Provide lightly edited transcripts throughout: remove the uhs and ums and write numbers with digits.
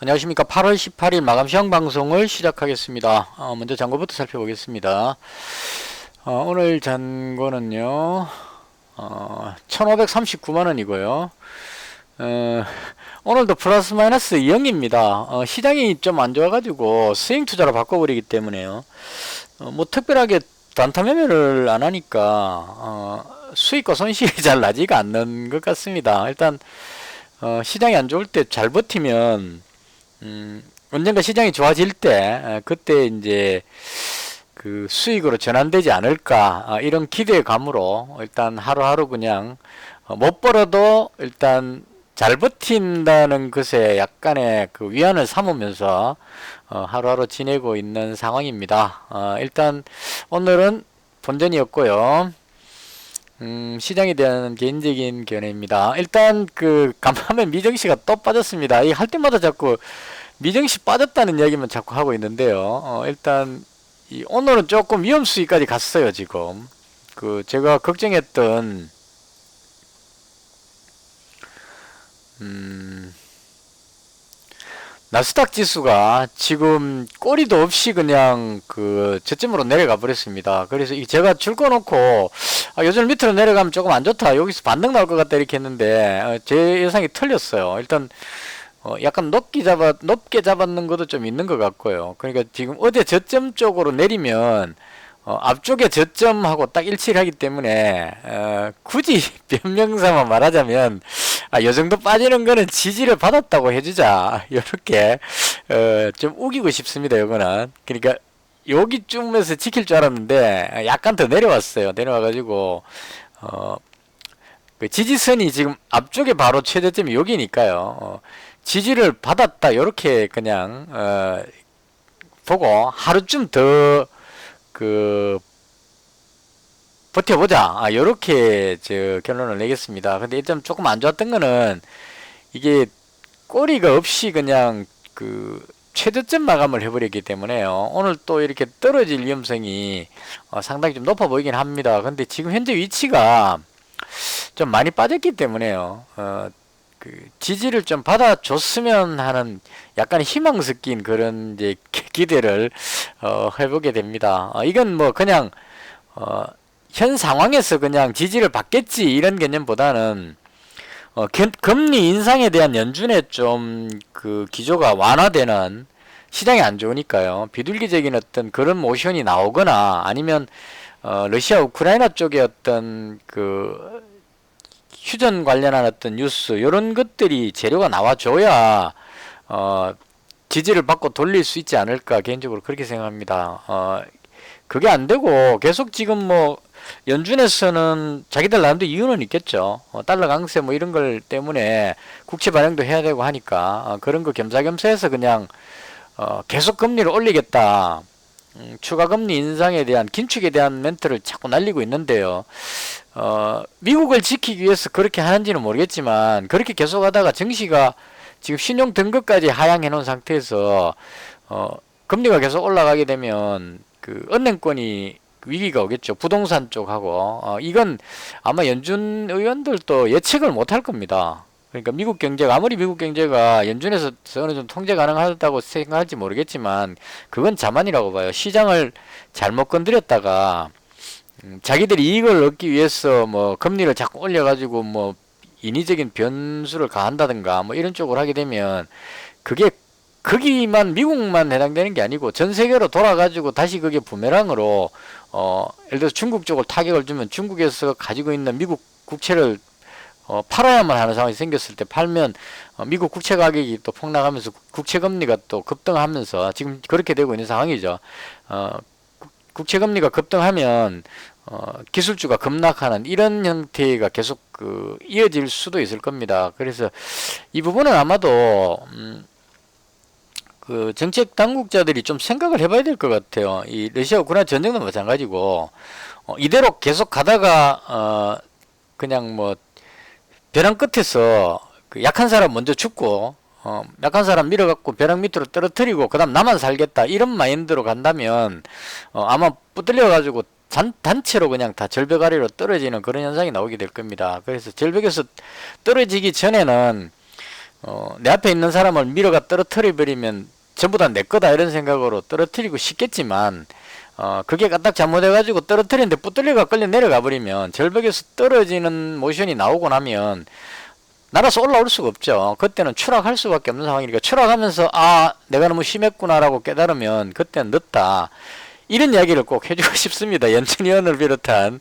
안녕하십니까. 8월 18일 마감 시황 방송을 시작하겠습니다. 먼저 잔고부터 살펴보겠습니다. 오늘 잔고는요, 1539만원이고요. 오늘도 플러스 마이너스 0입니다. 시장이 좀 안 좋아가지고 스윙 투자로 바꿔버리기 때문에요. 뭐 특별하게 단타 매매를 안 하니까, 수익과 손실이 잘 나지가 않는 것 같습니다. 일단, 시장이 안 좋을 때 잘 버티면, 언젠가 시장이 좋아질 때 그때 이제 그 수익으로 전환되지 않을까, 이런 기대감으로 일단 하루하루 그냥 못 벌어도 일단 잘 버틴다는 것에 약간의 그 위안을 삼으면서 하루하루 지내고 있는 상황입니다. 일단 오늘은 본전이었고요. 시장에 대한 개인적인 견해입니다. 일단 그 간밤에 미정씨가 또 빠졌습니다. 이 할 때마다 자꾸 미정씨 빠졌다는 이야기만 자꾸 하고 있는데요. 일단 오늘은 조금 위험 수위까지 갔어요. 지금 그 제가 걱정했던 나스닥 지수가 지금 꼬리도 없이 그냥 그 저점으로 내려가 버렸습니다. 그래서 제가 줄 거 놓고 요즘 밑으로 내려가면 조금 안 좋다, 여기서 반등 나올 것 같다 이렇게 했는데 제 예상이 틀렸어요. 일단 약간 높게 잡았는 것도 좀 있는 것 같고요. 그러니까 지금 어제 저점 쪽으로 내리면 앞쪽에 저점하고 딱 일치를 하기 때문에 굳이 변명삼아 말하자면 요 정도 빠지는 거는 지지를 받았다고 해주자, 이렇게 좀 우기고 싶습니다. 요거는 그러니까 여기쯤에서 지킬 줄 알았는데 약간 더 내려왔어요. 내려와가지고 그 지지선이 지금 앞쪽에 바로 최저점이 여기니까요. 지지를 받았다, 이렇게 그냥 보고 하루쯤 더 그 버텨보자, 요렇게 저 결론을 내겠습니다. 근데 일단 조금 안 좋았던 거는 이게 꼬리가 없이 그냥 그 최저점 마감을 해버렸기 때문에요. 오늘 또 이렇게 떨어질 위험성이 상당히 좀 높아 보이긴 합니다. 근데 지금 현재 위치가 좀 많이 빠졌기 때문에요. 그 지지를 좀 받아줬으면 하는 약간 희망 섞인 그런 이제 기대를 해보게 됩니다. 이건 뭐 그냥 현 상황에서 그냥 지지를 받겠지 이런 개념보다는 금리 인상에 대한 연준의 좀 그 기조가 완화되는, 시장이 안 좋으니까요. 비둘기적인 어떤 그런 모션이 나오거나 아니면 러시아 우크라이나 쪽에 어떤 그 휴전 관련한 어떤 뉴스, 이런 것들이 재료가 나와줘야 지지를 받고 돌릴 수 있지 않을까, 개인적으로 그렇게 생각합니다. 그게 안 되고 계속 지금 뭐 연준에서는 자기들 나름대로 이유는 있겠죠. 달러 강세 뭐 이런 걸 때문에 국채 발행도 해야 되고 하니까 그런 거 겸사겸사 해서 그냥 계속 금리를 올리겠다, 추가 금리 인상에 대한 긴축에 대한 멘트를 자꾸 날리고 있는데요. 미국을 지키기 위해서 그렇게 하는지는 모르겠지만 그렇게 계속 하다가 증시가 지금 신용 등급까지 하향해 놓은 상태에서 금리가 계속 올라가게 되면 그 은행권이 위기가 오겠죠. 부동산 쪽하고 이건 아마 연준 의원들도 예측을 못할 겁니다. 그러니까 미국 경제가, 아무리 미국 경제가 연준에서 어느 정도 통제 가능하다고 생각할지 모르겠지만 그건 자만이라고 봐요. 시장을 잘못 건드렸다가 자기들이 이익을 얻기 위해서 뭐 금리를 자꾸 올려가지고 뭐 인위적인 변수를 가한다든가 뭐 이런 쪽으로 하게 되면 그게 거기만 미국만 해당되는 게 아니고 전 세계로 돌아가지고 다시 그게 부메랑으로 예를 들어서 중국 쪽을 타격을 주면 중국에서 가지고 있는 미국 국채를 팔아야만 하는 상황이 생겼을 때 팔면 미국 국채 가격이 또 폭락하면서 국채 금리가 또 급등하면서 지금 그렇게 되고 있는 상황이죠. 국채 금리가 급등하면 기술주가 급락하는 이런 형태가 계속 그 이어질 수도 있을 겁니다. 그래서 이 부분은 아마도 그 정책 당국자들이 좀 생각을 해봐야 될 것 같아요. 이 러시아 우크라이나 전쟁도 마찬가지고 이대로 계속 가다가 그냥 뭐 벼랑 끝에서 그 약한 사람 먼저 죽고 약한 사람 밀어갖고 벼랑 밑으로 떨어뜨리고 그 다음 나만 살겠다, 이런 마인드로 간다면 아마 붙들려가지고 단체로 그냥 다 절벽 아래로 떨어지는 그런 현상이 나오게 될 겁니다. 그래서 절벽에서 떨어지기 전에는 내 앞에 있는 사람을 밀어가 떨어뜨려 버리면 전부 다 내 거다 이런 생각으로 떨어뜨리고 싶겠지만 그게 까딱 잘못해가지고 떨어뜨리는데 뿌뚫리가 끌려 내려가 버리면 절벽에서 떨어지는 모션이 나오고 나면 날아서 올라올 수가 없죠. 그때는 추락할 수밖에 없는 상황이니까 추락하면서 내가 너무 심했구나라고 깨달으면 그때는 늦다. 이런 이야기를 꼭 해주고 싶습니다. 연준이 의원을 비롯한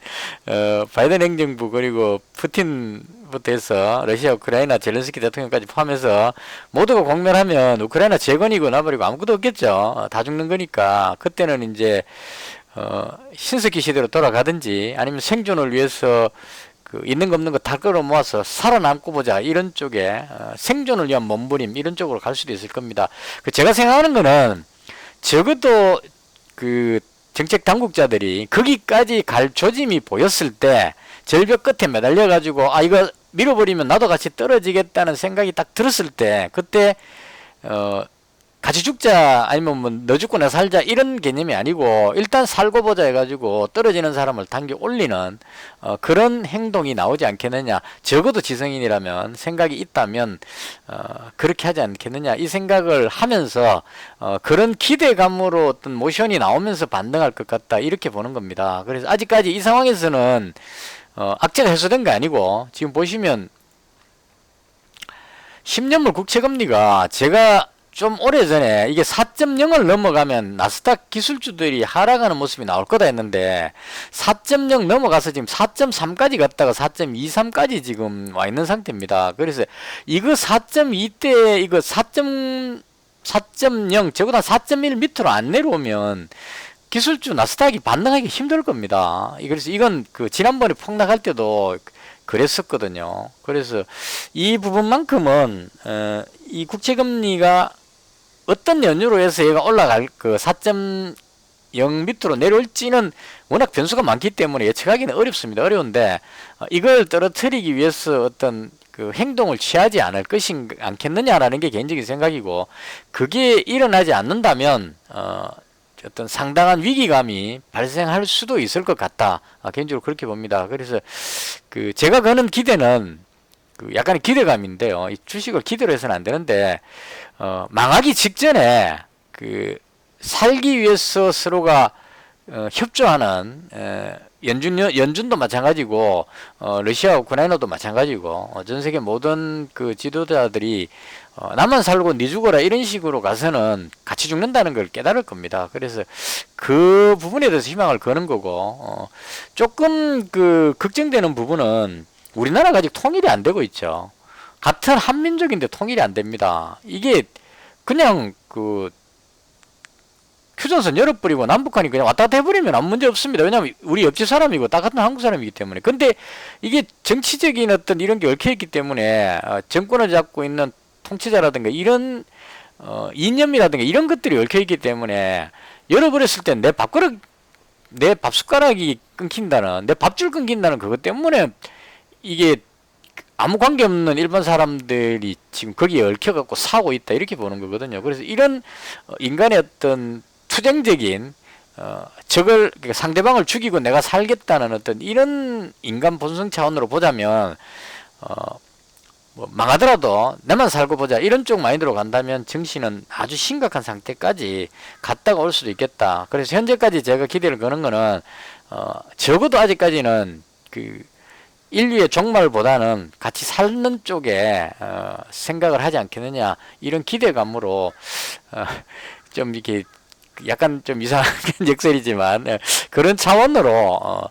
바이든 행정부 그리고 푸틴부터 해서 러시아, 우크라이나, 젤렌스키 대통령까지 포함해서 모두가 공멸하면 우크라이나 재건이고 나버리고 아무것도 없겠죠. 다 죽는 거니까 그때는 이제 신석기 시대로 돌아가든지 아니면 생존을 위해서 있는 거 없는 거 다 끌어모아서 살아남고 보자 이런 쪽에 생존을 위한 몸부림 이런 쪽으로 갈 수도 있을 겁니다. 제가 생각하는 거는 적어도 정책 당국자들이 거기까지 갈 조짐이 보였을 때 절벽 끝에 매달려 가지고 이거 밀어버리면 나도 같이 떨어지겠다는 생각이 딱 들었을 때 그때 같이 죽자 아니면 뭐 너 죽고 나 살자 이런 개념이 아니고 일단 살고 보자 해가지고 떨어지는 사람을 당겨 올리는 그런 행동이 나오지 않겠느냐. 적어도 지성인이라면 생각이 있다면 그렇게 하지 않겠느냐 이 생각을 하면서 그런 기대감으로 어떤 모션이 나오면서 반등할 것 같다 이렇게 보는 겁니다. 그래서 아직까지 이 상황에서는 악재가 해소된 거 아니고 지금 보시면 10년물 국채금리가 제가 좀 오래전에 이게 4.0을 넘어가면 나스닥 기술주들이 하락하는 모습이 나올 거다 했는데 4.0 넘어가서 지금 4.3까지 갔다가 4.23까지 지금 와 있는 상태입니다. 그래서 이거 4.2대 이거 4.0 적어도 4.1 밑으로 안 내려오면 기술주 나스닥이 반등하기 힘들 겁니다. 그래서 이건 지난번에 폭락할 때도 그랬었거든요. 그래서 이 부분만큼은 이 국채금리가 어떤 연유로 해서 얘가 올라갈 4.0 밑으로 내려올지는 워낙 변수가 많기 때문에 예측하기는 어렵습니다. 어려운데 이걸 떨어뜨리기 위해서 어떤 행동을 취하지 않겠느냐라는 게 개인적인 생각이고 그게 일어나지 않는다면 어떤 상당한 위기감이 발생할 수도 있을 것 같다. 개인적으로 그렇게 봅니다. 그래서 제가 거는 기대는 약간의 기대감인데요. 이 주식을 기대로 해서는 안 되는데 망하기 직전에 살기 위해서 서로가 협조하는 연준도 마찬가지고 러시아, 우크라이나도 마찬가지고 전 세계 모든 지도자들이 나만 살고 니 죽어라 이런 식으로 가서는 같이 죽는다는 걸 깨달을 겁니다. 그래서 그 부분에 대해서 희망을 거는 거고 조금 걱정되는 부분은 우리나라가 아직 통일이 안 되고 있죠. 같은 한민족인데 통일이 안 됩니다. 이게 그냥 휴전선 열어버리고 남북한이 그냥 왔다 갔다 해버리면 아무 문제 없습니다. 왜냐하면 우리 옆집 사람이고 딱 같은 한국 사람이기 때문에. 근데 이게 정치적인 어떤 이런 게 얽혀있기 때문에 정권을 잡고 있는 통치자라든가 이런 이념이라든가 이런 것들이 얽혀있기 때문에 열어버렸을 때 내 밥그릇 내 밥숟가락이 끊긴다는 내 밥줄 끊긴다는 그것 때문에 이게 아무 관계없는 일반 사람들이 지금 거기에 얽혀갖고 사고 있다 이렇게 보는 거거든요. 그래서 이런 인간의 어떤 투쟁적인 그러니까 상대방을 죽이고 내가 살겠다는 어떤 이런 인간 본성 차원으로 보자면 뭐 망하더라도 내만 살고 보자 이런 쪽 마인드로 간다면 정신은 아주 심각한 상태까지 갔다가 올 수도 있겠다. 그래서 현재까지 제가 기대를 거는 거는 적어도 아직까지는 인류의 종말보다는 같이 사는 쪽에 생각을 하지 않겠느냐 이런 기대감으로 좀 이렇게 약간 좀 이상한 역설이지만 그런 차원으로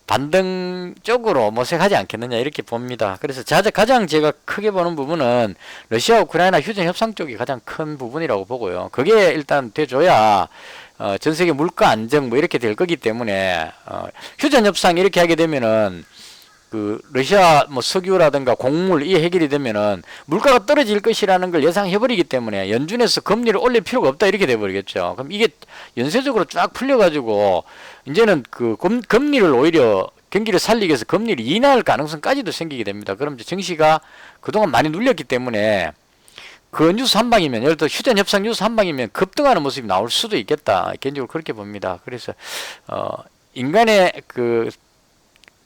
반등 쪽으로 모색하지 않겠느냐 이렇게 봅니다. 그래서 가장 제가 크게 보는 부분은 러시아 우크라이나 휴전 협상 쪽이 가장 큰 부분이라고 보고요. 그게 일단 돼줘야 전 세계 물가 안정 뭐 이렇게 될 거기 때문에 휴전 협상 이렇게 하게 되면은 러시아 뭐 석유라든가 곡물 이 해결이 되면은 물가가 떨어질 것이라는 걸 예상해버리기 때문에 연준에서 금리를 올릴 필요가 없다 이렇게 돼버리겠죠. 그럼 이게 연쇄적으로 쫙 풀려가지고 이제는 금리를 오히려 경기를 살리기 위해서 금리를 인하할 가능성까지도 생기게 됩니다. 그럼 이제 증시가 그동안 많이 눌렸기 때문에 그 뉴스 한 방이면 예를 들어 휴전 협상 뉴스 한 방이면 급등하는 모습이 나올 수도 있겠다. 개인적으로 그렇게 봅니다. 그래서 인간의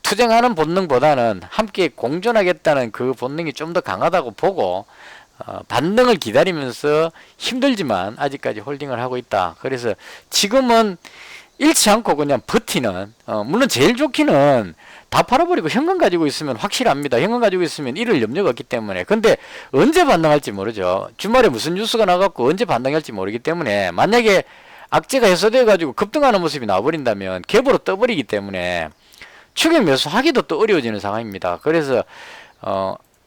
투쟁하는 본능보다는 함께 공존하겠다는 그 본능이 좀 더 강하다고 보고 반등을 기다리면서 힘들지만 아직까지 홀딩을 하고 있다. 그래서 지금은 잃지 않고 그냥 버티는, 물론 제일 좋기는 다 팔아버리고 현금 가지고 있으면 확실합니다. 현금 가지고 있으면 이럴 염려가 없기 때문에. 근데 언제 반등할지 모르죠. 주말에 무슨 뉴스가 나갖고 언제 반등할지 모르기 때문에, 만약에 악재가 해소돼 가지고 급등하는 모습이 나와버린다면 갭으로 떠버리기 때문에 추격 매수하기도 또 어려워지는 상황입니다. 그래서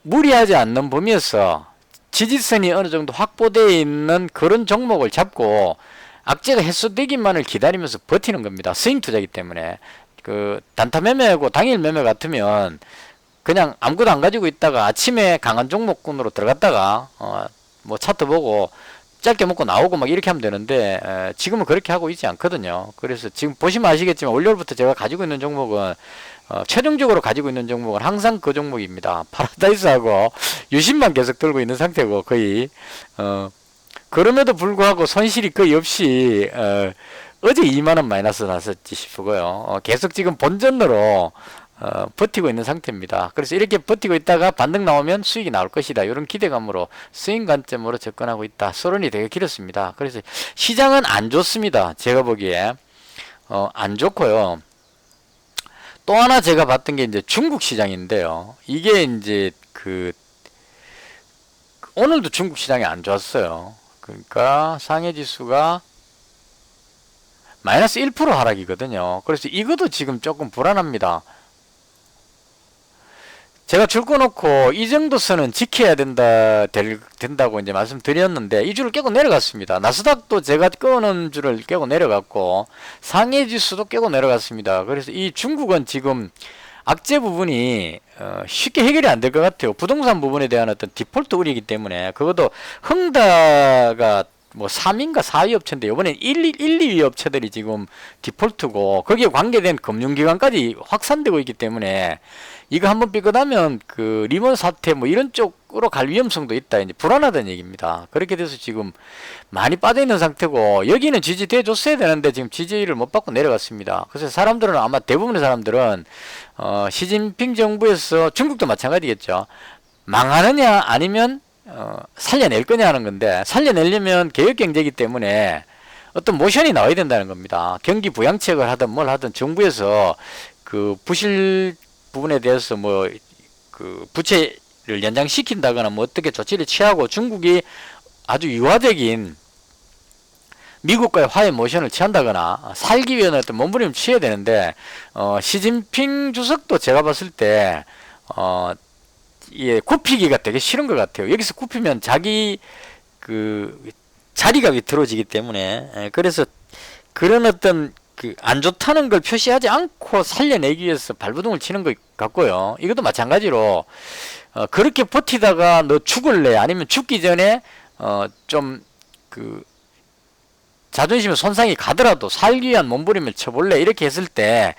무리하지 않는 범위에서 지지선이 어느 정도 확보되어 있는 그런 종목을 잡고 악재가 해소되기만을 기다리면서 버티는 겁니다. 스윙 투자이기 때문에. 그 단타 매매하고 당일 매매 같으면 그냥 아무것도 안 가지고 있다가 아침에 강한 종목군으로 들어갔다가 뭐 차트 보고 짧게 먹고 나오고 막 이렇게 하면 되는데, 지금은 그렇게 하고 있지 않거든요. 그래서 지금 보시면 아시겠지만 월요일부터 제가 가지고 있는 종목은, 최종적으로 가지고 있는 종목은 항상 그 종목입니다. 파라다이스하고 유심만 계속 들고 있는 상태고, 거의 그럼에도 불구하고 손실이 거의 없이 어제 2만원 마이너스 났었지 싶고요. 계속 지금 본전으로 버티고 있는 상태입니다. 그래서 이렇게 버티고 있다가 반등 나오면 수익이 나올 것이다. 이런 기대감으로 스윙 관점으로 접근하고 있다. 서론이 되게 길었습니다. 그래서 시장은 안 좋습니다. 제가 보기에 안 좋고요. 또 하나 제가 봤던 게 이제 중국 시장인데요. 이게 이제 오늘도 중국 시장이 안 좋았어요. 그러니까 상해 지수가 마이너스 1% 하락이거든요. 그래서 이것도 지금 조금 불안합니다. 제가 줄 꺼놓고 이 정도 선은 지켜야 된다고 이제 말씀드렸는데, 이 줄을 깨고 내려갔습니다. 나스닥도 제가 끊은 줄을 깨고 내려갔고, 상해 지수도 깨고 내려갔습니다. 그래서 이 중국은 지금 악재 부분이 쉽게 해결이 안 될 것 같아요. 부동산 부분에 대한 어떤 디폴트 우려이기 때문에. 그것도 흥다가 뭐 3인가 4위 업체인데 이번엔 1, 2위 업체들이 지금 디폴트고, 거기에 관계된 금융기관까지 확산되고 있기 때문에 이거 한번 삐끗하면 그 리먼 사태 뭐 이런 쪽으로 갈 위험성도 있다. 이제 불안하다는 얘기입니다. 그렇게 돼서 지금 많이 빠져 있는 상태고, 여기는 지지돼 줬어야 되는데 지금 지지를 못 받고 내려갔습니다. 그래서 사람들은, 아마 대부분의 사람들은 시진핑 정부에서, 중국도 마찬가지겠죠, 망하느냐 아니면 살려낼 거냐 하는 건데, 살려내려면 개혁경제이기 때문에 어떤 모션이 나와야 된다는 겁니다. 경기 부양책을 하든 뭘 하든 정부에서 그 부실 부분에 대해서 뭐 그 부채를 연장시킨다거나 뭐 어떻게 조치를 취하고, 중국이 아주 유화적인 미국과의 화해 모션을 취한다거나 살기 위한 어떤 몸부림을 취해야 되는데, 시진핑 주석도 제가 봤을 때 예, 굽히기가 되게 싫은 것 같아요. 여기서 굽히면 자기 그 자리가 위태로워지기 때문에, 그래서 그런 어떤 안 좋다는 걸 표시하지 않고 살려내기 위해서 발버둥을 치는 것 같고요. 이것도 마찬가지로 그렇게 버티다가 너 죽을래, 아니면 죽기 전에 좀 자존심에 손상이 가더라도 살기 위한 몸부림을 쳐볼래, 이렇게 했을 때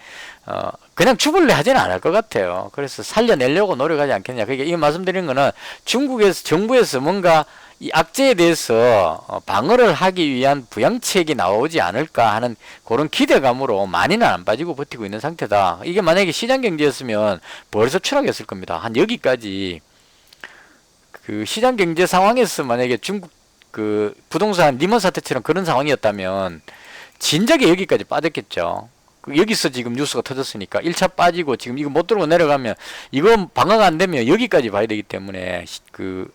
그냥 죽을래 하지는 않을 것 같아요. 그래서 살려내려고 노력하지 않겠냐. 그러니까 이 말씀드리는 거는, 중국에서, 정부에서 뭔가 이 악재에 대해서 방어를 하기 위한 부양책이 나오지 않을까 하는 그런 기대감으로 많이는 안 빠지고 버티고 있는 상태다. 이게 만약에 시장경제였으면 벌써 추락했을 겁니다. 한 여기까지. 그 시장경제 상황에서 만약에 중국 그 부동산 리먼 사태처럼 그런 상황이었다면 진작에 여기까지 빠졌겠죠. 여기서 지금 뉴스가 터졌으니까 1차 빠지고 지금 이거 못 들고 내려가면, 이건 방어가 안 되면 여기까지 봐야 되기 때문에, 그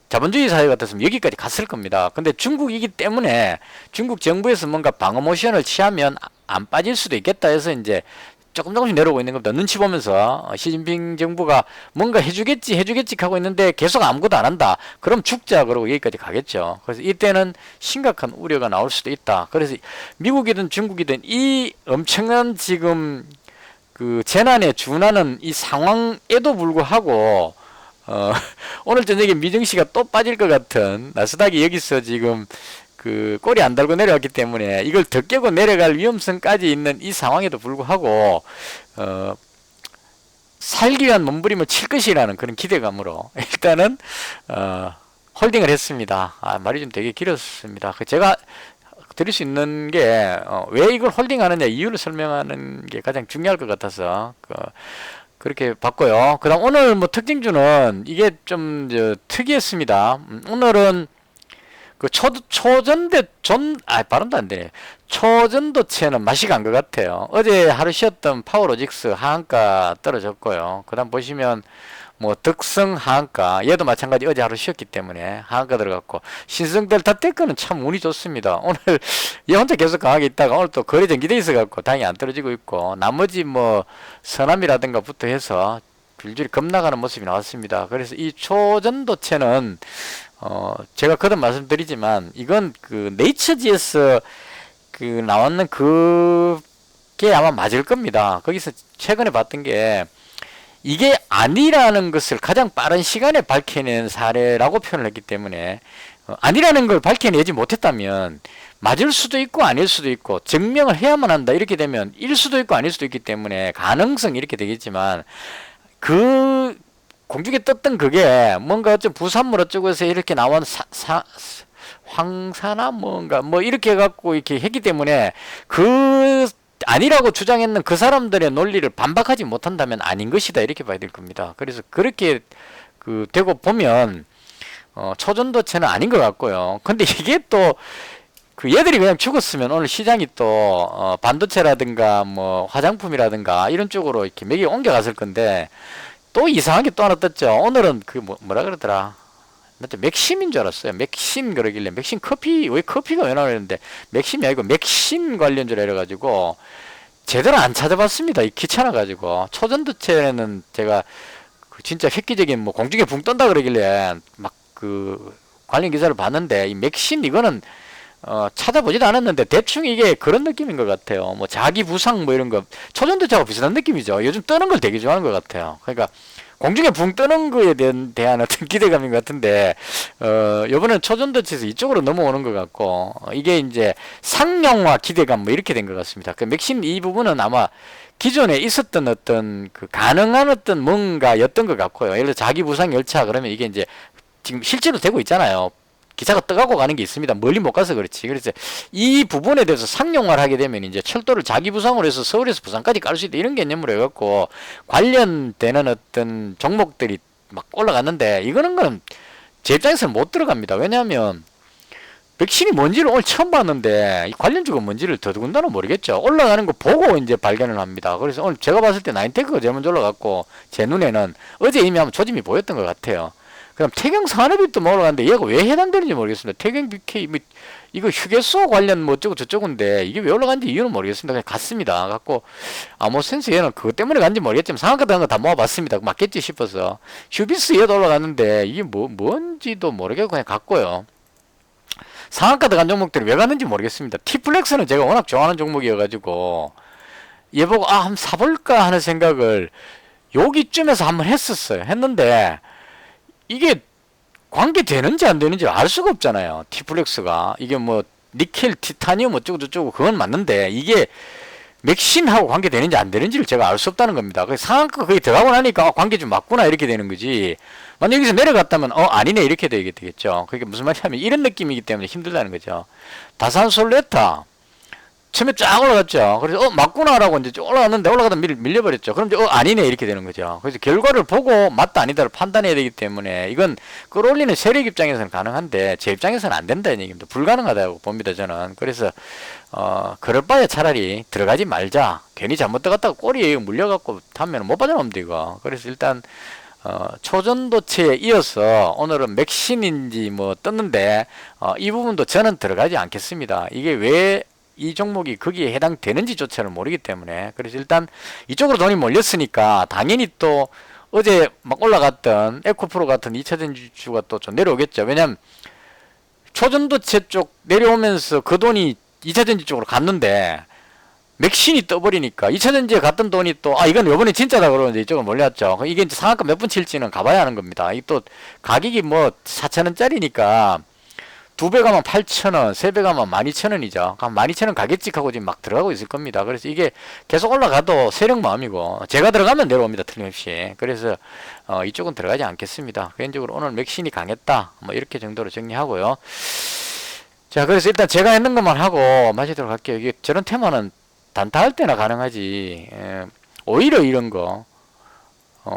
자본주의 사회 같았으면 여기까지 갔을 겁니다. 근데 중국이기 때문에 중국 정부에서 뭔가 방어 모션을 취하면 안 빠질 수도 있겠다 해서 이제 조금씩 내려오고 있는 겁니다. 눈치 보면서 시진핑 정부가 뭔가 해주겠지 하고 있는데 계속 아무것도 안 한다. 그럼 죽자 그러고 여기까지 가겠죠. 그래서 이때는 심각한 우려가 나올 수도 있다. 그래서 미국이든 중국이든 이 엄청난 지금 그 재난에 준하는 이 상황에도 불구하고 오늘 저녁에 미증시가 또 빠질 것 같은, 나스닥이 여기서 지금 그 꼬리 안 달고 내려왔기 때문에 이걸 더 깨고 내려갈 위험성까지 있는 이 상황에도 불구하고 살기 위한 몸부림을 칠 것이라는 그런 기대감으로 일단은 홀딩을 했습니다. 말이 좀 되게 길었습니다. 제가 드릴 수 있는 게 왜 이걸 홀딩하느냐 이유를 설명하는 게 가장 중요할 것 같아서, 그렇게 봤고요. 그 다음 오늘 뭐 특징주는 이게 좀 특이했습니다. 오늘은 그 발음도 안 되네. 초전도체는 맛이 간 것 같아요. 어제 하루 쉬었던 파워로직스 하한가 떨어졌고요. 그 다음 보시면 뭐 덕성 하한가 얘도 마찬가지 어제 하루 쉬었기 때문에 하한가 들어갔고, 신성델타테크는 참 운이 좋습니다. 오늘 얘 혼자 계속 강하게 있다가 오늘 또 거래 전기돼 있어갖고 당연히 안 떨어지고 있고, 나머지 뭐 서남이라든가 부터 해서 줄줄이 급나가는 모습이 나왔습니다. 그래서 이 초전도체는 제가 거듭 말씀드리지만 이건 그 네이처지에서 그 나왔는 그게 아마 맞을 겁니다. 거기서 최근에 봤던 게 이게 아니라는 것을 가장 빠른 시간에 밝혀낸 사례라고 표현을 했기 때문에, 아니라는 걸 밝혀내지 못했다면 맞을 수도 있고 아닐 수도 있고 증명을 해야만 한다 이렇게 되면 일 수도 있고 아닐 수도 있기 때문에 가능성이 이렇게 되겠지만, 그 공중에 떴던 그게 뭔가 좀 부산물 어쩌고 해서 이렇게 나온 황사나 뭔가 뭐 이렇게 해갖고 이렇게 했기 때문에, 그 아니라고 주장했는 그 사람들의 논리를 반박하지 못한다면 아닌 것이다 이렇게 봐야 될 겁니다. 그래서 그렇게 그 되고 보면 초전도체는 아닌 것 같고요. 근데 이게 또 그 얘들이 그냥 죽었으면 오늘 시장이 또 반도체라든가 뭐 화장품이라든가 이런 쪽으로 이렇게 맥이 옮겨갔을 건데, 또 이상하게 또 하나 떴죠. 오늘은 그 뭐라 그러더라. 나 맥심인 줄 알았어요. 맥심 그러길래 맥심 커피, 왜 커피가 왜 나오는데 맥심이 아니고 맥심 관련 줄 알아가지고 제대로 안 찾아봤습니다. 귀찮아가지고. 초전도체는 제가 그 진짜 획기적인 뭐 공중에 붕 떤다 그러길래 막 그 관련 기사를 봤는데, 이 맥심 이거는 찾아보지도 않았는데 대충 이게 그런 느낌인 것 같아요. 뭐 자기 부상 뭐 이런 거 초전도체하고 비슷한 느낌이죠. 요즘 뜨는 걸 되게 좋아하는 것 같아요. 그러니까 공중에 붕 뜨는 거에 대한 어떤 기대감인 것 같은데, 요번엔 초전도체에서 이쪽으로 넘어오는 것 같고, 이게 이제 상용화 기대감 뭐 이렇게 된 것 같습니다. 그 맥심 이 부분은 아마 기존에 있었던 어떤 그 가능한 어떤 뭔가였던 것 같고요. 예를 들어 자기 부상 열차 그러면 이게 이제 지금 실제로 되고 있잖아요. 기차가 떠가고 가는 게 있습니다. 멀리 못 가서 그렇지. 그래서 이 부분에 대해서 상용화를 하게 되면 이제 철도를 자기 부상으로 해서 서울에서 부산까지 깔 수 있다 이런 개념으로 해갖고 관련되는 어떤 종목들이 막 올라갔는데, 이거는 건 제 입장에서는 못 들어갑니다. 왜냐하면 백신이 뭔지를 오늘 처음 봤는데 이 관련주가 뭔지를 더더군다나 모르겠죠. 올라가는 거 보고 이제 발견을 합니다. 그래서 오늘 제가 봤을 때 나인테크가 제일 먼저 올라갔고, 제 눈에는 어제 이미 한번 조짐이 보였던 것 같아요. 그럼 태경 산업이 또 올라갔는데 얘가 왜 해당되는지 모르겠습니다. 태경 BK 뭐 이거 휴게소 관련 뭐 어쩌고 저쩌고인데 이게 왜 올라간지 이유는 모르겠습니다. 그냥 갔습니다. 갖고 아무 센스 얘는 그것 때문에 간지 모르겠지만 상한가 같은 거 다 모아봤습니다. 맞겠지 싶어서 휴비스 얘도 올라갔는데 이게 뭔지도 모르겠고 그냥 갔고요. 상한가 들어간 종목들이 왜 갔는지 모르겠습니다. 티플렉스는 제가 워낙 좋아하는 종목이어가지고 얘 보고 한번 사볼까 하는 생각을 여기쯤에서 한번 했는데 이게 관계되는지 안 되는지 알 수가 없잖아요. 티플렉스가 이게 뭐 니켈, 티타늄 어쩌고 저쩌고 그건 맞는데 이게 맥심하고 관계되는지 안 되는지를 제가 알 수 없다는 겁니다. 그래서 상한가 거기 들어가고 나니까 관계 좀 맞구나 이렇게 되는 거지. 만약 여기서 내려갔다면 아니네 이렇게 되겠죠. 그게 무슨 말이냐면 이런 느낌이기 때문에 힘들다는 거죠. 다산솔레타 처음에 쫙 올라갔죠. 그래서 맞구나라고 이제 쭉 올라갔는데 올라가다 밀려버렸죠. 그럼 이제 아니네 이렇게 되는 거죠. 그래서 결과를 보고 맞다 아니다를 판단해야 되기 때문에 이건 끌어올리는 세력 입장에서는 가능한데 제 입장에서는 안 된다는 얘기입니다. 불가능하다고 봅니다 저는. 그래서 그럴 바에 차라리 들어가지 말자. 괜히 잘못 들어갔다가 꼬리에 물려갖고 타면 못 빠져나옵니다 이거. 그래서 일단 초전도체에 이어서 오늘은 맥신인지 뭐 떴는데 이 부분도 저는 들어가지 않겠습니다. 이게 왜 이 종목이 거기에 해당되는지조차를 모르기 때문에. 그래서 일단 이쪽으로 돈이 몰렸으니까 당연히 또 어제 막 올라갔던 에코프로 같은 2차전 주가 또 좀 내려오겠죠. 왜냐면 초전도체 쪽 내려오면서 그 돈이 2차전지 쪽으로 갔는데 맥신이 떠버리니까 2차전지에 갔던 돈이 또 이건 요번에 진짜다 그러는데 이쪽으로 몰렸죠. 이게 이제 상한가 몇 분 칠지는 가봐야 하는 겁니다. 이 또 가격이 뭐 4,000원짜리니까 2배 가면 8,000원, 3배 가면 12,000원이죠. 그럼 12,000원 가겠지 하고 지금 막 들어가고 있을 겁니다. 그래서 이게 계속 올라가도 세력 마음이고 제가 들어가면 내려옵니다. 틀림없이. 그래서 이쪽은 들어가지 않겠습니다. 개인적으로 오늘 맥신이 강했다. 뭐 이렇게 정도로 정리하고요. 자, 그래서 일단 제가 했는 것만 하고 마치도록 할게요. 이게 저런 테마는 단타할 때나 가능하지. 오히려 이런 거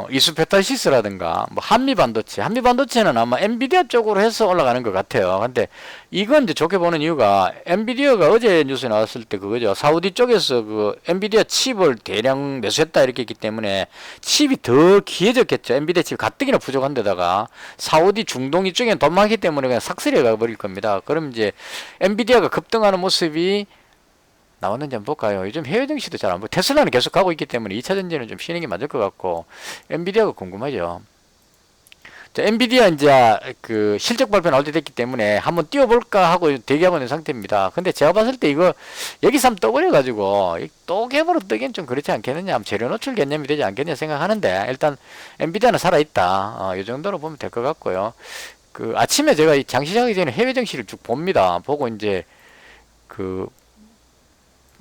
이수페타시스라든가 뭐 한미반도체는 아마 엔비디아 쪽으로 해서 올라가는 것 같아요. 근데 이건 이제 좋게 보는 이유가 엔비디아가 어제 뉴스에 나왔을 때 그거죠. 사우디 쪽에서 그 엔비디아 칩을 대량 매수했다 이렇게 했기 때문에 칩이 더 귀해졌겠죠. 엔비디아 칩 가뜩이나 부족한 데다가 사우디 중동 이쪽에는 돈 많기 때문에 그냥 삭슬해 가버릴 겁니다. 그럼 이제 엔비디아가 급등하는 모습이 나왔는지 한번 볼까요? 요즘 해외 증시도 잘 안 보고 테슬라는 계속 가고 있기 때문에 2차 전지는 좀 쉬는 게 맞을 것 같고 엔비디아가 궁금하죠. 자, 엔비디아 이제 그 실적 발표 나올 때 됐기 때문에 한번 띄워볼까 하고 대기하고 있는 상태입니다. 근데 제가 봤을 때 이거 여기서 한번 떠버려가지고 또 개보로 뜨기엔 좀 그렇지 않겠느냐, 재료 노출 개념이 되지 않겠냐 생각하는데 일단 엔비디아는 살아있다. 이 정도로 보면 될 것 같고요. 그 아침에 제가 장시 시작하기 전에 해외 증시를 쭉 봅니다. 보고 이제 그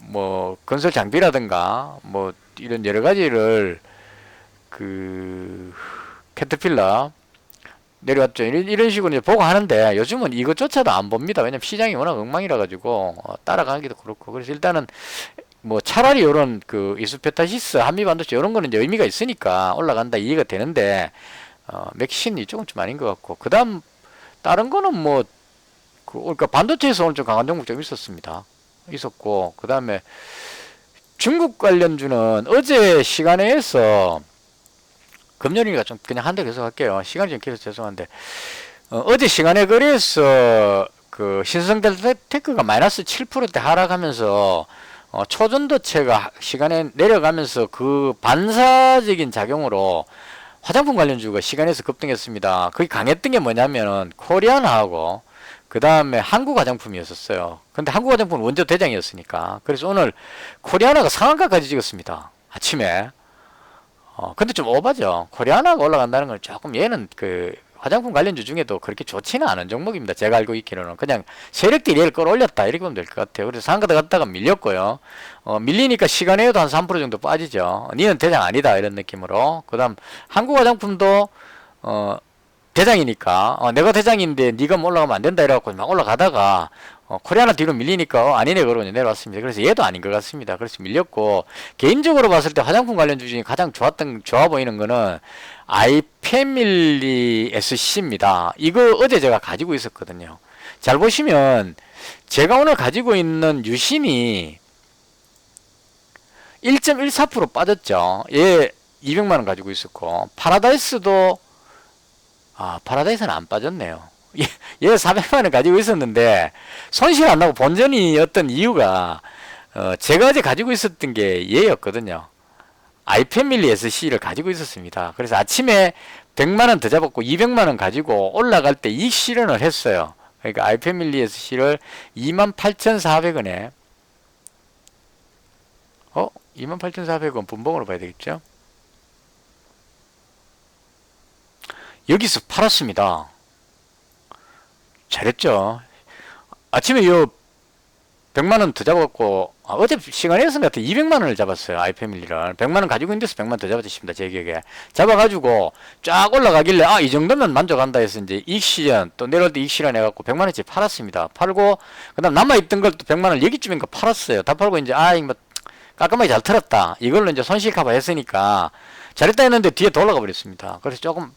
뭐 건설 장비라든가 뭐 이런 여러 가지를 그 캐터필러 내려왔죠. 이런 식으로 이제 보고 하는데 요즘은 이것조차도 안 봅니다. 왜냐면 시장이 워낙 엉망이라 가지고 따라가기도 그렇고. 그래서 일단은 뭐 차라리 요런 그 이수페타시스 한미반도체 이런 거는 이제 의미가 있으니까 올라간다 이해가 되는데 맥신 이쪽은 좀 아닌 것 같고. 그다음 다른 거는 뭐 그러니까 반도체에서 오늘 좀 강한 종목 좀 있었고, 그 다음에 중국 관련주는 어제 시간에서 금요일이니까 좀 그냥 한 대 계속 할게요. 시간이 좀 길어서 죄송한데 어제 시간에 그래서 그 신성텔테크가 마이너스 7%대 하락하면서 초전도체가 시간에 내려가면서 그 반사적인 작용으로 화장품 관련주가 시간에서 급등했습니다. 거기 강했던 게 뭐냐면은 코리아나하고 그 다음에 한국 화장품이었어요. 근데 한국 화장품은 원조 대장이었으니까. 그래서 오늘 코리아나가 상한가까지 찍었습니다. 아침에. 근데 좀 오바죠. 코리아나가 올라간다는 건 조금 얘는 그 화장품 관련주 중에도 그렇게 좋지는 않은 종목입니다. 제가 알고 있기로는. 그냥 세력들이 얘를 끌어올렸다. 이렇게 보면 될 것 같아요. 그래서 상한가 갔다가 밀렸고요. 밀리니까 시간에도 한 3% 정도 빠지죠. 니는 대장 아니다. 이런 느낌으로. 그 다음 한국 화장품도 대장이니까 내가 대장인데 네가 뭐 올라가면 안 된다 이래갖고 막 올라가다가 코리아나 뒤로 밀리니까 아니네 그러고 내려왔습니다. 그래서 얘도 아닌 것 같습니다. 그래서 밀렸고 개인적으로 봤을 때 화장품 관련주 중에 가장 좋아 보이는 거는 아이패밀리 SC입니다. 이거 어제 제가 가지고 있었거든요. 잘 보시면 제가 오늘 가지고 있는 유신이 1.14% 빠졌죠. 얘 200만원 가지고 있었고 파라다이스도 파라다이스는 안 빠졌네요. 얘 400만원 가지고 있었는데 손실 안 나고 본전이었던 이유가 제가 어제 가지고 있었던 게 얘였거든요. 아이패밀리 SC를 가지고 있었습니다. 그래서 아침에 100만원 더 잡았고 200만원 가지고 올라갈 때 이익 실현을 했어요. 그러니까 아이패밀리 SC를 28,400원에 28,400원 분봉으로 봐야 되겠죠. 여기서 팔았습니다. 잘했죠. 아침에 요 100만원 더 잡았고 어제 시간에서 같은 200만원을 잡았어요. 아이패밀리를 100만원 가지고 있는 데서 100만원 더 잡았습니다. 제 기억에 잡아가지고 쫙 올라가길래 이 정도면 만족한다 해서 이제 이익실현 또 내려올 때 이익실현 해갖고 100만원치 팔았습니다. 팔고 그 다음 남아있던 걸 또 100만원 여기쯤인가 팔았어요. 다 팔고 이제 이거 깔끔하게 잘 털었다 이걸로 이제 손실 커버 했으니까 잘했다 했는데 뒤에 돌아가 버렸습니다. 그래서 조금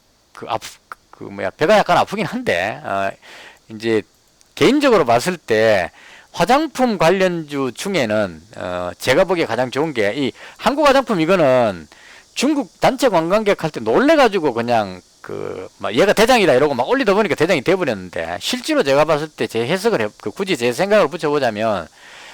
배가 약간 아프긴 한데 이제 개인적으로 봤을 때 화장품 관련주 중에는 제가 보기에 가장 좋은 게 이 한국 화장품 이거는 중국 단체 관광객 할 때 놀래가지고 그냥 얘가 대장이다 이러고 막 올리다 보니까 대장이 돼버렸는데 실제로 제가 봤을 때 제 해석을 굳이 제 생각을 붙여보자면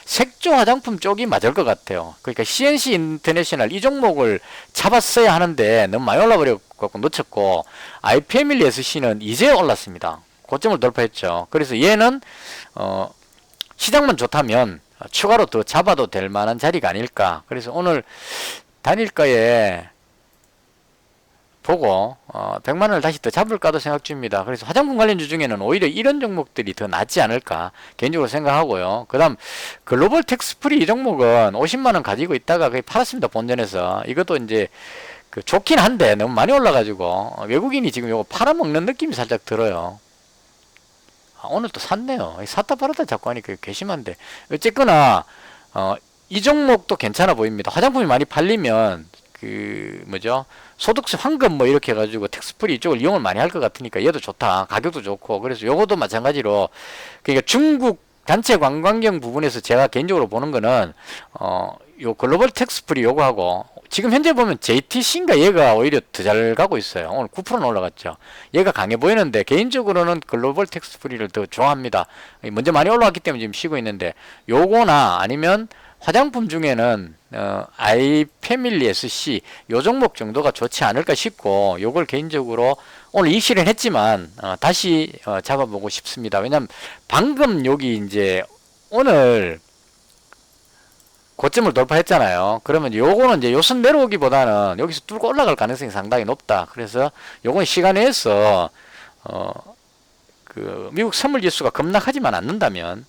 색조 화장품 쪽이 맞을 것 같아요. 그러니까 CNC 인터내셔널 이 종목을 잡았어야 하는데 너무 많이 올라버려갖고 놓쳤고 아이패밀리 SC는 이제 올랐습니다. 고점을 돌파했죠. 그래서 얘는 시장만 좋다면 추가로 더 잡아도 될 만한 자리가 아닐까. 그래서 오늘 단일가에 보고 100만원을 다시 더 잡을까도 생각 중입니다. 그래서 화장품 관련주 중에는 오히려 이런 종목들이 더 낫지 않을까 개인적으로 생각하고요. 그 다음 글로벌 텍스프리 이 종목은 50만원 가지고 있다가 거의 팔았습니다. 본전에서. 이것도 이제 좋긴 한데 너무 많이 올라가지고 외국인이 지금 이거 팔아먹는 느낌이 살짝 들어요. 오늘 또 샀네요. 샀다 팔았다 자꾸 하니까 괘씸한데 어쨌거나 이 종목도 괜찮아 보입니다. 화장품이 많이 팔리면 뭐죠? 소득세 환급 뭐 이렇게 해가지고 텍스프리 이쪽을 이용을 많이 할 것 같으니까 얘도 좋다. 가격도 좋고. 그래서 요것도 마찬가지로, 그러니까 중국 단체 관광경 부분에서 제가 개인적으로 보는 거는, 요 글로벌 텍스프리 요거하고, 지금 현재 보면 JTC인가 얘가 오히려 더 잘 가고 있어요. 오늘 9%는 올라갔죠. 얘가 강해 보이는데, 개인적으로는 글로벌 텍스프리를 더 좋아합니다. 먼저 많이 올라왔기 때문에 지금 쉬고 있는데, 요거나 아니면 화장품 중에는 아이패밀리 SC 요 종목 정도가 좋지 않을까 싶고, 요걸 개인적으로 오늘 이 실현했지만 다시 잡아보고 싶습니다. 왜냐면 방금 여기 이제 오늘 고점을 돌파했잖아요. 그러면 요거는 이제 요선 내려오기보다는 여기서 뚫고 올라갈 가능성이 상당히 높다. 그래서 요건 시간 내에서 그 미국 선물지수가 급락하지만 않는다면,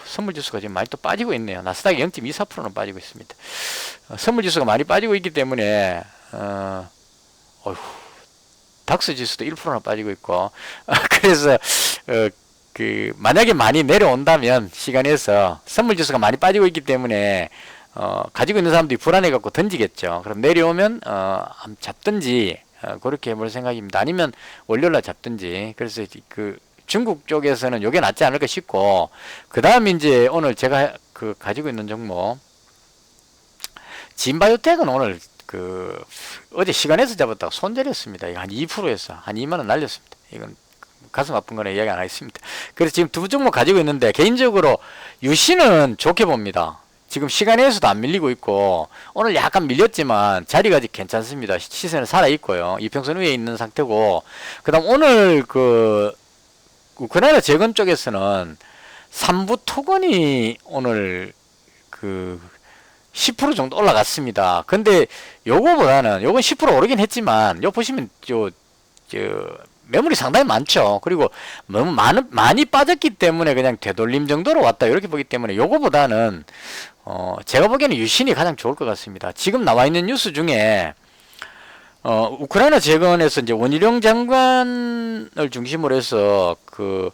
선물지수가 지금 많이 또 빠지고 있네요. 나스닥이 0.24%는 빠지고 있습니다. 선물지수가 많이 빠지고 있기 때문에 어휴, 닥스지수도 1%나 빠지고 있고 그래서 그 만약에 많이 내려온다면 시간에서 선물지수가 많이 빠지고 있기 때문에 가지고 있는 사람들이 불안해 갖고 던지겠죠. 그럼 내려오면 잡든지 그렇게 해볼 생각입니다. 아니면 월요일날 잡든지. 그래서 그 중국 쪽에서는 요게 낫지 않을까 싶고, 그 다음 이제 오늘 제가 그 가지고 있는 종목 진바이오텍은 오늘 그 어제 시간에서 잡았다가 손절했습니다. 이거 한 2%에서 한 2만원 날렸습니다. 이건 가슴 아픈 거는 이야기 안 하겠습니다. 그래서 지금 두 종목 가지고 있는데, 개인적으로 유시는 좋게 봅니다. 지금 시간에서도 안 밀리고 있고, 오늘 약간 밀렸지만 자리가 아직 괜찮습니다. 시세는 살아있고요. 이평선 위에 있는 상태고, 그 다음 오늘 그 우크라이나 재건 쪽에서는 삼부 토건이 오늘 그 10% 정도 올라갔습니다. 근데 요거보다는, 요건 10% 오르긴 했지만, 요 보시면 저 매물이 상당히 많죠. 그리고 너무 많이 빠졌기 때문에 그냥 되돌림 정도로 왔다, 이렇게 보기 때문에 요거보다는 제가 보기에는 유신이 가장 좋을 것 같습니다. 지금 나와 있는 뉴스 중에 우크라이나 재건에서 이제 원희룡 장관을 중심으로 해서 그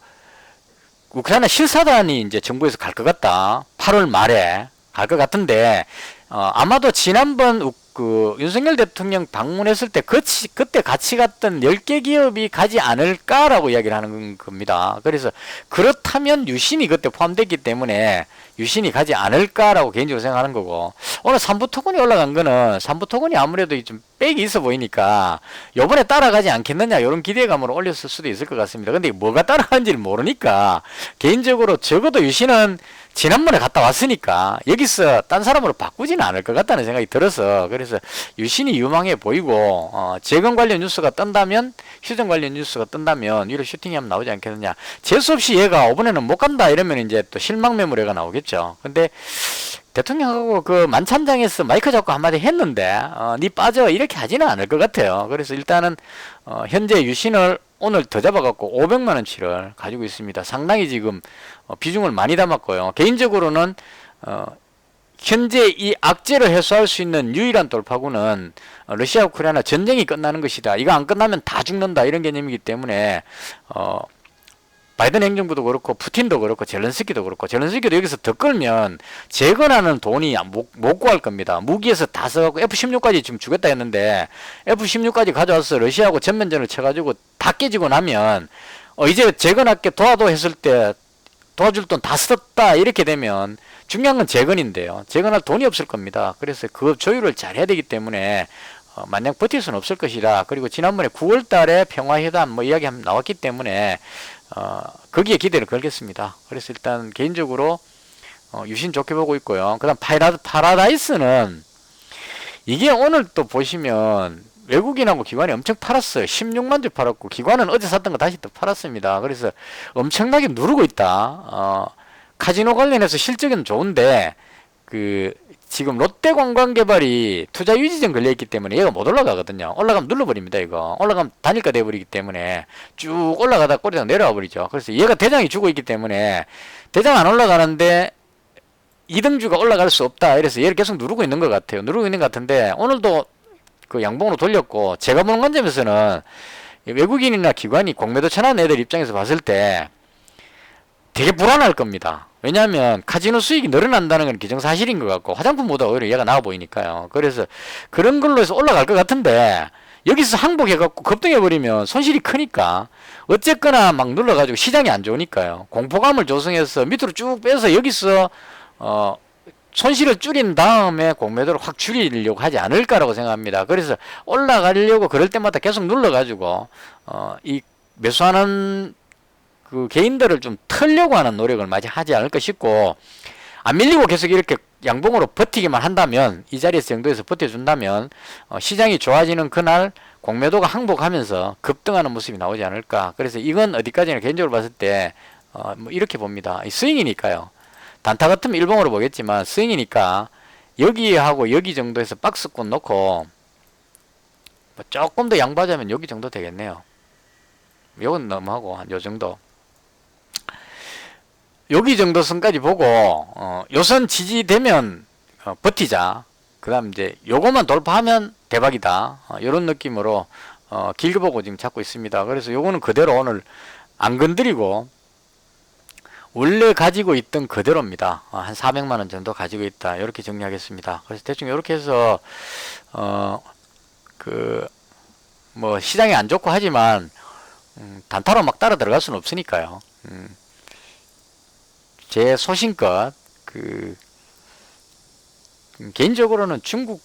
우크라이나 실사단이 이제 정부에서 갈 것 같다. 8월 말에 갈 것 같은데, 아마도 지난번 그 윤석열 대통령 방문했을 때 그때 같이 갔던 10개 기업이 가지 않을까라고 이야기를 하는 겁니다. 그래서 그렇다면 유신이 그때 포함됐기 때문에 유신이 가지 않을까라고 개인적으로 생각하는 거고, 오늘 삼부토건이 올라간 거는 삼부토건이 아무래도 좀 빽이 있어 보이니까 요번에 따라가지 않겠느냐, 이런 기대감으로 올렸을 수도 있을 것 같습니다. 근데 뭐가 따라가는지를 모르니까, 개인적으로 적어도 유신은 지난번에 갔다 왔으니까 여기서 딴 사람으로 바꾸지는 않을 것 같다는 생각이 들어서, 그래서 유신이 유망해 보이고, 재건 관련 뉴스가 뜬다면, 휴전 관련 뉴스가 뜬다면 위로 슈팅이 한번 나오지 않겠느냐. 재수없이 얘가 이번에는 못 간다 이러면 이제 또 실망 매물회가 나오겠죠. 근데 대통령하고 그 만찬장에서 마이크 잡고 한마디 했는데 니 빠져 이렇게 하지는 않을 것 같아요. 그래서 일단은 현재 유신을 오늘 더 잡아갖고 500만원치를 가지고 있습니다. 상당히 지금 비중을 많이 담았고요. 개인적으로는 현재 이 악재를 해소할 수 있는 유일한 돌파구는 러시아 우크라이나 전쟁이 끝나는 것이다. 이거 안 끝나면 다 죽는다, 이런 개념이기 때문에 바이든 행정부도 그렇고 푸틴도 그렇고 젤렌스키도 그렇고, 젤렌스키도 여기서 더 끌면 재건하는 돈이 못 구할 겁니다. 무기에서 다 써갖고 F-16까지 지금 주겠다 했는데 F-16까지 가져와서 러시아하고 전면전을 쳐가지고 다 깨지고 나면 이제 재건할게 도와도 했을 때 도와줄 돈 다 썼다, 이렇게 되면 중요한 건 재건인데요. 재건할 돈이 없을 겁니다. 그래서 그 조율을 잘 해야 되기 때문에 마냥 버틸 수는 없을 것이다. 그리고 지난번에 9월 달에 평화회담 뭐 이야기 나왔기 때문에 거기에 기대를 걸겠습니다. 그래서 일단 개인적으로 유신 좋게 보고 있고요. 그 다음 파라다이스는 이게 오늘 또 보시면 외국인하고 기관이 엄청 팔았어요. 16만 주 팔았고, 기관은 어제 샀던 거 다시 또 팔았습니다. 그래서 엄청나게 누르고 있다. 카지노 관련해서 실적은 좋은데 지금 롯데관광개발이 투자 유지증 걸려있기 때문에 얘가 못 올라가거든요. 올라가면 눌러버립니다. 이거 올라가면 단일가 돼버리기 때문에 쭉 올라가다 꼬리당 내려와 버리죠. 그래서 얘가 대장이 주고 있기 때문에 대장 안 올라가는데 2등주가 올라갈 수 없다. 이래서 얘를 계속 누르고 있는 것 같아요. 누르고 있는 것 같은데, 오늘도 그 양봉으로 돌렸고, 제가 보는 관점에서는 외국인이나 기관이 공매도 쳐놓은 애들 입장에서 봤을 때 되게 불안할 겁니다. 왜냐하면 카지노 수익이 늘어난다는 건 기정사실인 것 같고 화장품보다 오히려 얘가 나아 보이니까요. 그래서 그런 걸로 해서 올라갈 것 같은데 여기서 항복해갖고 급등해버리면 손실이 크니까 어쨌거나 막 눌러가지고 시장이 안 좋으니까요. 공포감을 조성해서 밑으로 쭉 빼서 여기서 손실을 줄인 다음에 공매도를 확 줄이려고 하지 않을까라고 생각합니다. 그래서 올라가려고 그럴 때마다 계속 눌러가지고 이 매수하는 그 개인들을 좀 털려고 하는 노력을 많이 하지 않을까 싶고, 안 밀리고 계속 이렇게 양봉으로 버티기만 한다면, 이 자리에서 정도에서 버텨준다면 시장이 좋아지는 그날 공매도가 항복하면서 급등하는 모습이 나오지 않을까. 그래서 이건 어디까지나 개인적으로 봤을 때 뭐 이렇게 봅니다. 스윙이니까요. 단타 같으면 일봉으로 보겠지만 스윙이니까 여기하고 여기 정도에서 박스권 놓고 뭐 조금 더 양보하자면 여기 정도 되겠네요. 요건 너무하고 한 요 정도. 여기 정도 선까지 보고 요선 지지되면 버티자. 그 다음 이제 요거만 돌파하면 대박이다. 요런 느낌으로 길게 보고 지금 잡고 있습니다. 그래서 요거는 그대로 오늘 안 건드리고 원래 가지고 있던 그대로입니다. 한 400만원 정도 가지고 있다. 이렇게 정리하겠습니다. 그래서 대충 이렇게 해서 뭐 시장이 안 좋고 하지만 단타로 막 따라 들어갈 수는 없으니까요. 제 소신껏 개인적으로는 중국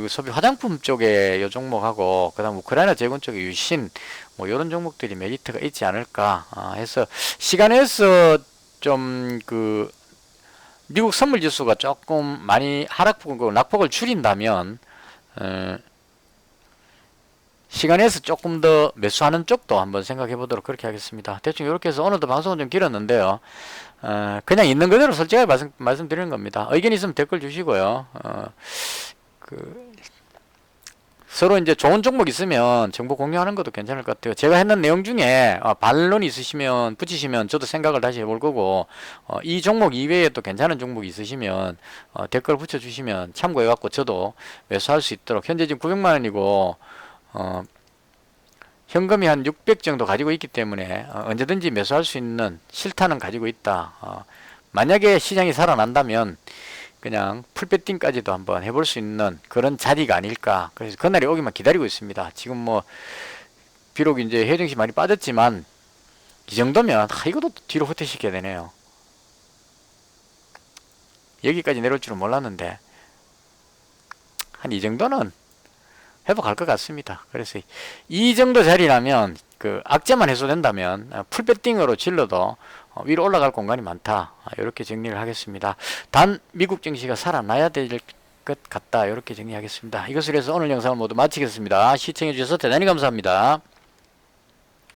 소비 화장품 쪽에 요 종목하고 그다음 우크라이나 재건 쪽에 유신 뭐 이런 종목들이 메리트가 있지 않을까 해서 시간에서 좀 미국 선물 지수가 조금 많이 하락폭 낙폭을 줄인다면 시간에서 조금 더 매수하는 쪽도 한번 생각해 보도록 그렇게 하겠습니다. 대충 이렇게 해서 오늘도 방송은 좀 길었는데요. 그냥 있는 그대로 솔직하게 말씀드리는 겁니다. 의견 있으면 댓글 주시고요. 서로 이제 좋은 종목 있으면 정보 공유하는 것도 괜찮을 것 같아요. 제가 했는 내용 중에 반론이 있으시면 붙이시면 저도 생각을 다시 해볼 거고, 이 종목 이외에 또 괜찮은 종목이 있으시면 댓글 붙여주시면 참고해갖고 저도 매수할 수 있도록. 현재 지금 900만원이고 현금이 한 600 정도 가지고 있기 때문에 언제든지 매수할 수 있는 실탄은 가지고 있다. 만약에 시장이 살아난다면 그냥 풀배팅까지도 한번 해볼 수 있는 그런 자리가 아닐까. 그래서 그날이 오기만 기다리고 있습니다. 지금 뭐 비록 이제 해증시 많이 빠졌지만 이 정도면 이것도 뒤로 후퇴시켜야 되네요. 여기까지 내려올 줄은 몰랐는데 한 이 정도는 회복할 것 같습니다. 그래서 이 정도 자리라면 악재만 해소된다면 풀배팅으로 질러도 위로 올라갈 공간이 많다. 이렇게 정리를 하겠습니다. 단 미국 증시가 살아나야 될 것 같다. 이렇게 정리하겠습니다. 이것을 해서 오늘 영상을 모두 마치겠습니다. 시청해 주셔서 대단히 감사합니다.